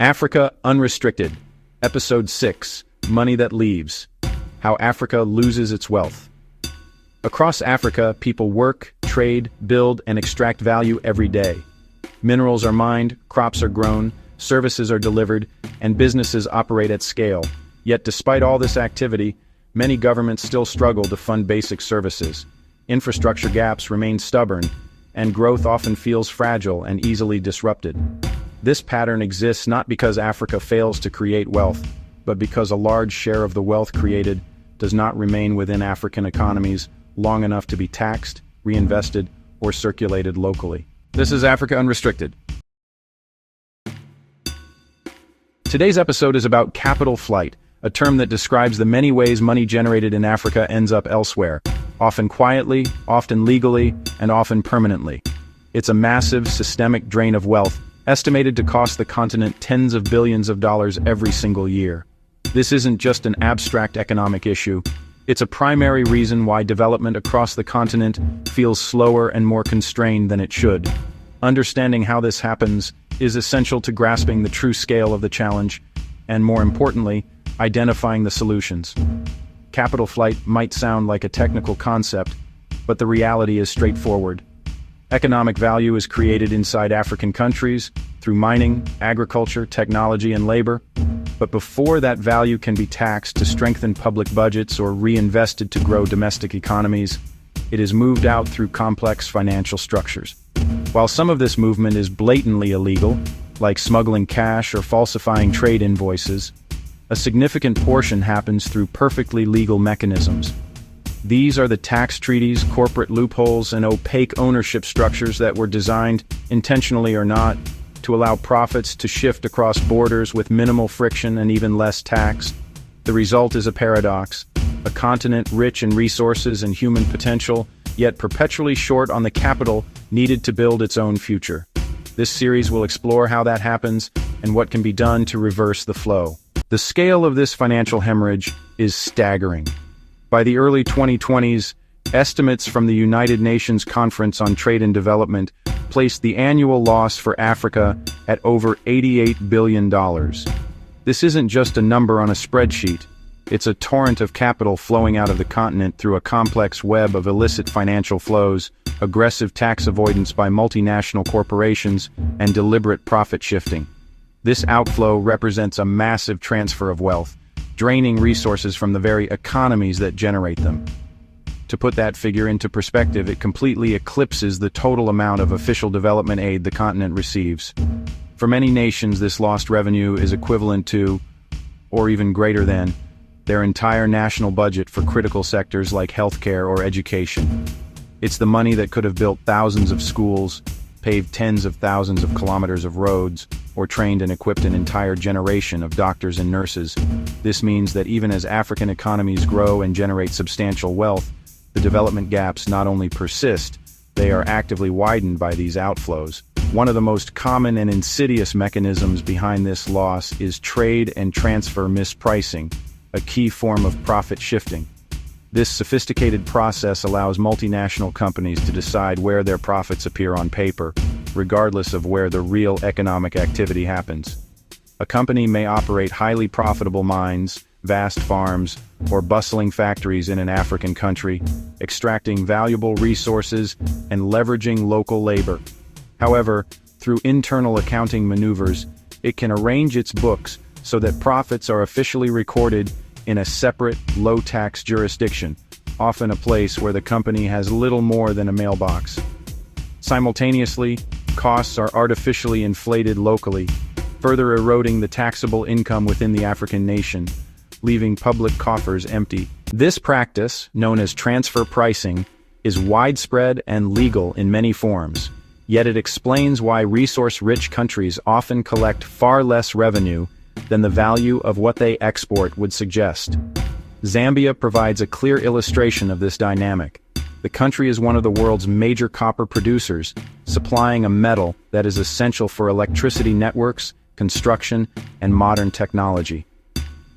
Africa Unrestricted, Episode 6, Money That Leaves, How Africa Loses Its Wealth. Across Africa, people work, trade, build, and extract value every day. Minerals are mined, crops are grown, services are delivered, and businesses operate at scale. Yet despite all this activity, many governments still struggle to fund basic services. Infrastructure gaps remain stubborn, and growth often feels fragile and easily disrupted. This pattern exists not because Africa fails to create wealth, but because a large share of the wealth created does not remain within African economies long enough to be taxed, reinvested, or circulated locally. This is Africa Unrestricted. Today's episode is about capital flight, a term that describes the many ways money generated in Africa ends up elsewhere, often quietly, often legally, and often permanently. It's a massive, systemic drain of wealth, estimated to cost the continent tens of billions of dollars every single year. This isn't just an abstract economic issue. It's a primary reason why development across the continent feels slower and more constrained than it should. Understanding how this happens is essential to grasping the true scale of the challenge, and more importantly, identifying the solutions. Capital flight might sound like a technical concept, but the reality is straightforward. Economic value is created inside African countries through mining, agriculture, technology, and labor. But before that value can be taxed to strengthen public budgets or reinvested to grow domestic economies, it is moved out through complex financial structures. While some of this movement is blatantly illegal, like smuggling cash or falsifying trade invoices, a significant portion happens through perfectly legal mechanisms. These are the tax treaties, corporate loopholes, and opaque ownership structures that were designed, intentionally or not, to allow profits to shift across borders with minimal friction and even less tax. The result is a paradox: a continent rich in resources and human potential, yet perpetually short on the capital needed to build its own future. This series will explore how that happens and what can be done to reverse the flow. The scale of this financial hemorrhage is staggering. By the early 2020s, estimates from the United Nations Conference on Trade and Development placed the annual loss for Africa at over $88 billion. This isn't just a number on a spreadsheet. It's a torrent of capital flowing out of the continent through a complex web of illicit financial flows, aggressive tax avoidance by multinational corporations, and deliberate profit shifting. This outflow represents a massive transfer of wealth, draining resources from the very economies that generate them. To put that figure into perspective, it completely eclipses the total amount of official development aid the continent receives. For many nations, this lost revenue is equivalent to, or even greater than, their entire national budget for critical sectors like healthcare or education. It's the money that could have built thousands of schools, paved tens of thousands of kilometers of roads, or trained and equipped an entire generation of doctors and nurses. This means that even as African economies grow and generate substantial wealth, the development gaps not only persist, they are actively widened by these outflows. One of the most common and insidious mechanisms behind this loss is trade and transfer mispricing, a key form of profit shifting. This sophisticated process allows multinational companies to decide where their profits appear on paper, regardless of where the real economic activity happens. A company may operate highly profitable mines, vast farms, or bustling factories in an African country, extracting valuable resources and leveraging local labor. However, through internal accounting maneuvers, it can arrange its books so that profits are officially recorded in a separate, low-tax jurisdiction, often a place where the company has little more than a mailbox. Simultaneously, costs are artificially inflated locally, further eroding the taxable income within the African nation, leaving public coffers empty. This practice, known as transfer pricing, is widespread and legal in many forms, yet it explains why resource-rich countries often collect far less revenue than the value of what they export would suggest. Zambia provides a clear illustration of this dynamic. The country is one of the world's major copper producers, supplying a metal that is essential for electricity networks, construction, and modern technology.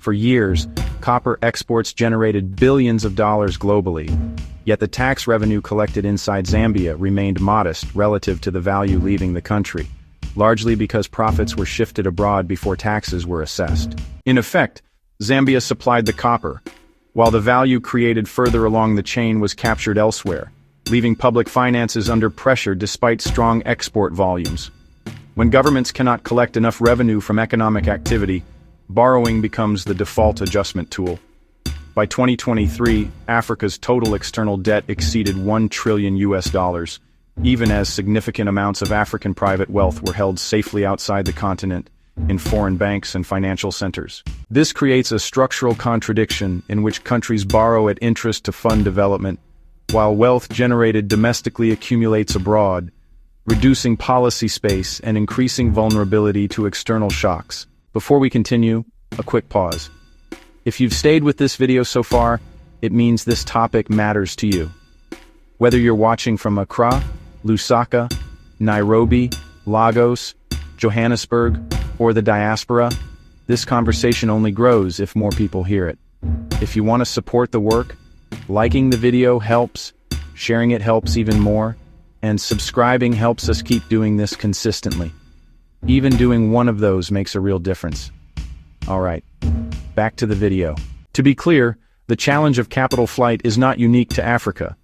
For years, copper exports generated billions of dollars globally, yet the tax revenue collected inside Zambia remained modest relative to the value leaving the country. largely because profits were shifted abroad before taxes were assessed. In effect, Zambia supplied the copper, while the value created further along the chain was captured elsewhere, leaving public finances under pressure despite strong export volumes. When governments cannot collect enough revenue from economic activity, borrowing becomes the default adjustment tool. By 2023, Africa's total external debt exceeded $1 trillion, even as significant amounts of African private wealth were held safely outside the continent, in foreign banks and financial centers. This creates a structural contradiction in which countries borrow at interest to fund development, while wealth generated domestically accumulates abroad, reducing policy space and increasing vulnerability to external shocks. Before we continue, a quick pause. If you've stayed with this video so far, it means this topic matters to you. Whether you're watching from Accra, Lusaka, Nairobi, Lagos, Johannesburg, or the diaspora, this conversation only grows if more people hear it. If you want to support the work, liking the video helps, sharing it helps even more, and subscribing helps us keep doing this consistently. Even doing one of those makes a real difference. Alright, back to the video. To be clear, the challenge of capital flight is not unique to Africa.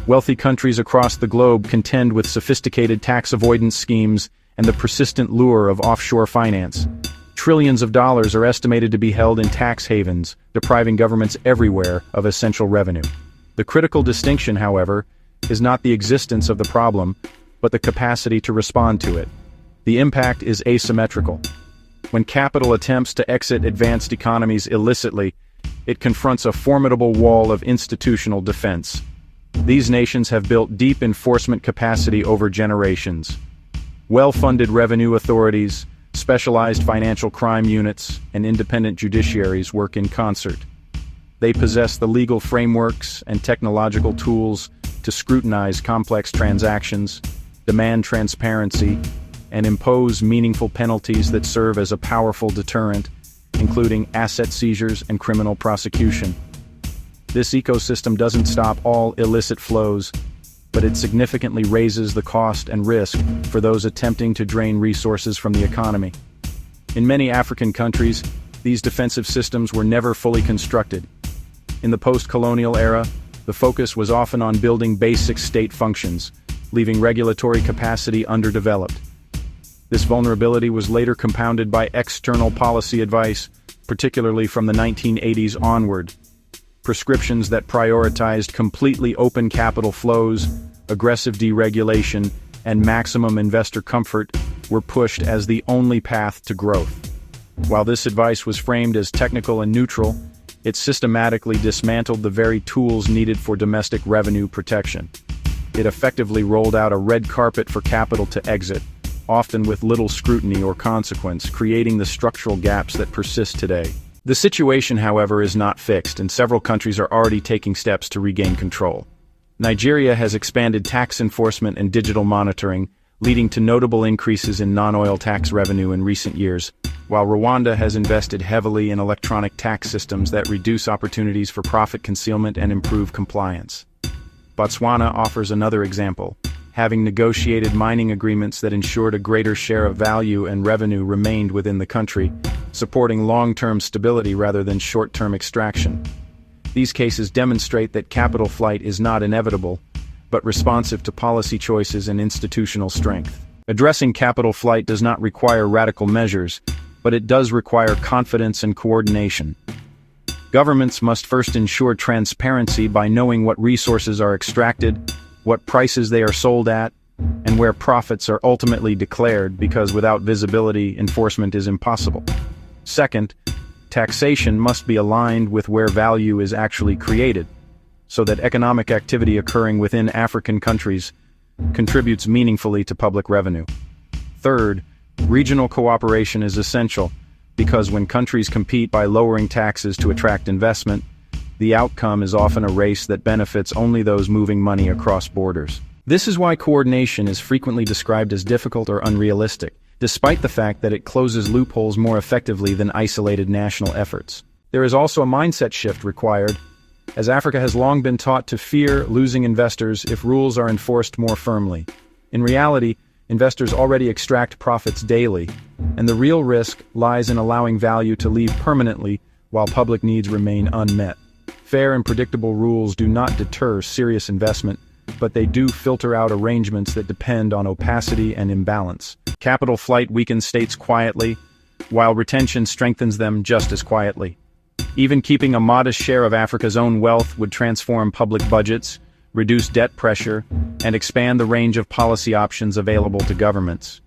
Wealthy countries across the globe contend with sophisticated tax avoidance schemes and the persistent lure of offshore finance. Trillions of dollars are estimated to be held in tax havens, depriving governments everywhere of essential revenue. The critical distinction, however, is not the existence of the problem, but the capacity to respond to it. The impact is asymmetrical. When capital attempts to exit advanced economies illicitly, it confronts a formidable wall of institutional defense. These nations have built deep enforcement capacity over generations. Well-funded revenue authorities, specialized financial crime units, and independent judiciaries work in concert. They possess the legal frameworks and technological tools to scrutinize complex transactions, demand transparency, and impose meaningful penalties that serve as a powerful deterrent, including asset seizures and criminal prosecution. This ecosystem doesn't stop all illicit flows, but it significantly raises the cost and risk for those attempting to drain resources from the economy. In many African countries, these defensive systems were never fully constructed. In the post-colonial era, the focus was often on building basic state functions, leaving regulatory capacity underdeveloped. This vulnerability was later compounded by external policy advice, particularly from the 1980s onward. Prescriptions that prioritized completely open capital flows, aggressive deregulation, and maximum investor comfort were pushed as the only path to growth. While this advice was framed as technical and neutral, it systematically dismantled the very tools needed for domestic revenue protection. It effectively rolled out a red carpet for capital to exit, often with little scrutiny or consequence, creating the structural gaps that persist today. The situation, however, is not fixed, and several countries are already taking steps to regain control. Nigeria has expanded tax enforcement and digital monitoring, leading to notable increases in non-oil tax revenue in recent years, while Rwanda has invested heavily in electronic tax systems that reduce opportunities for profit concealment and improve compliance. Botswana offers another example, having negotiated mining agreements that ensured a greater share of value and revenue remained within the country, supporting long-term stability rather than short-term extraction. These cases demonstrate that capital flight is not inevitable, but responsive to policy choices and institutional strength. Addressing capital flight does not require radical measures, but it does require confidence and coordination. Governments must first ensure transparency by knowing what resources are extracted, what prices they are sold at, and where profits are ultimately declared, because without visibility, enforcement is impossible. Second, taxation must be aligned with where value is actually created, so that economic activity occurring within African countries contributes meaningfully to public revenue. Third, regional cooperation is essential, because when countries compete by lowering taxes to attract investment, the outcome is often a race that benefits only those moving money across borders. This is why coordination is frequently described as difficult or unrealistic, despite the fact that it closes loopholes more effectively than isolated national efforts. There is also a mindset shift required, as Africa has long been taught to fear losing investors if rules are enforced more firmly. In reality, Investors already extract profits daily, and the real risk lies in allowing value to leave permanently while public needs remain unmet. Fair and predictable rules do not deter serious investment, but they do filter out arrangements that depend on opacity and imbalance. Capital flight weakens states quietly, while retention strengthens them just as quietly. Even keeping a modest share of Africa's own wealth would transform public budgets, reduce debt pressure, and expand the range of policy options available to governments.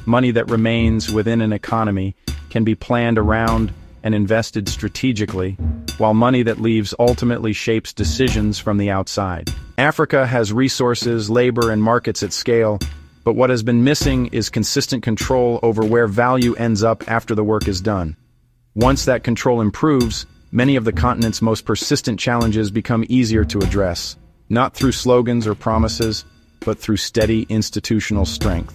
Money that remains within an economy can be planned around and invested strategically, while money that leaves ultimately shapes decisions from the outside. Africa has resources, labor, and markets at scale, but what has been missing is consistent control over where value ends up after the work is done. Once that control improves, many of the continent's most persistent challenges become easier to address, not through slogans or promises, but through steady institutional strength.